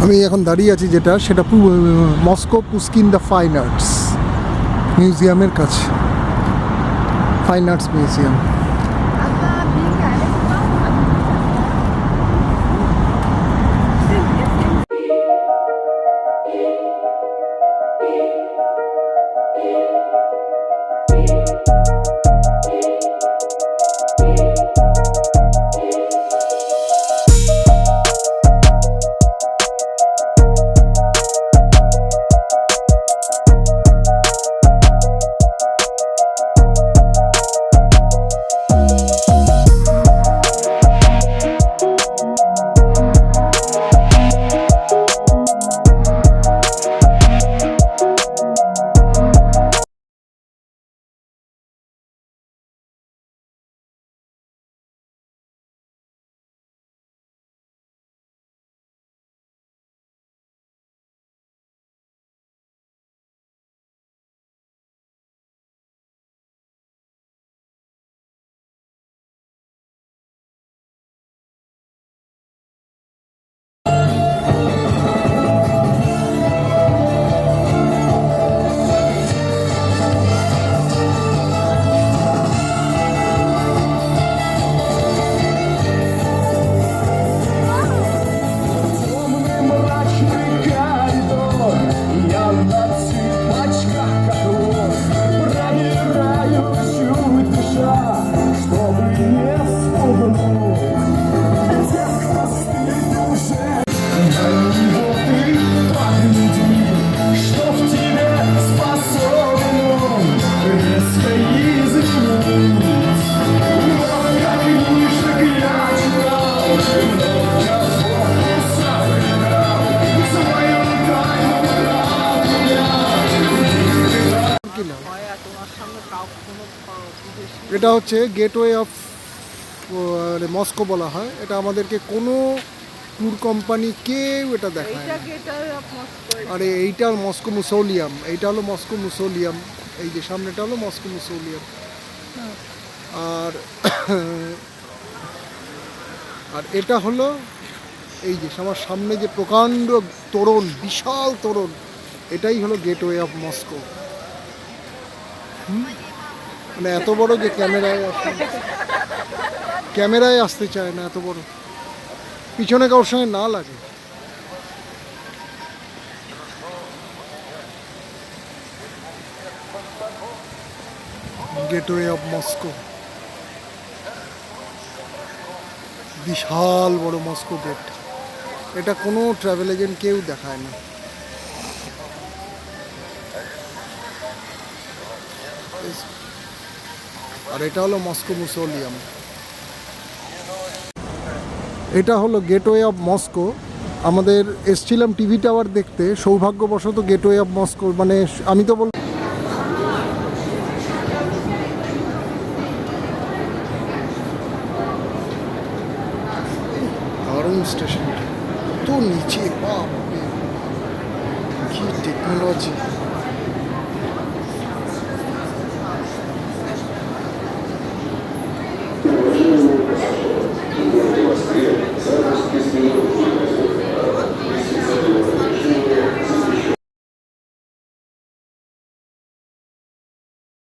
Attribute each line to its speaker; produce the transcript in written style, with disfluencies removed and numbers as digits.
Speaker 1: আমি এখন দাঁড়িয়ে আছি যেটা সেটা Moscow Pushkin the fine arts মিউজিয়ামের কাছে। Fine arts museum. এটা হচ্ছে গেটওয়ে অফ মস্কো বলা হয়। এটা আমাদেরকে কোনো ট্যুর কোম্পানি কেউ এটা দেখায় না। আরে এইটা মস্কো মুসোলিয়াম, এইটা হলো মস্কো মুসোলিয়াম। এই যে সামনেটা হলো মস্কো মুসোলিয়াম। আর আর এটা হলো এই যে আমার সামনে যে প্রকাণ্ড তোরণ, বিশাল তোরণ, এটাই হলো গেটওয়ে অফ মস্কো। মানে এত বড় যে ক্যামেরায় আসতে চায় না, এত বড়, পিছনে কারোর সঙ্গে না লাগে। গেটওয়ে অফ মস্কো, বিশাল বড় মস্কো গেট। এটা কোনো ট্রাভেল এজেন্ট কেউ দেখায় না। আর এটা হলো মস্কো মুসোলিয়াম। এটা হলো গেটওয়ে অফ মস্কো। আমাদের এসছিলাম টিভি টাওয়ার দেখতে, সৌভাগ্যবশত গেটওয়ে অফ মস্কো, মানে আমি তো বল দারুণ স্টেশন, তো নিচে, বাপ রে কি টেকনোলজি।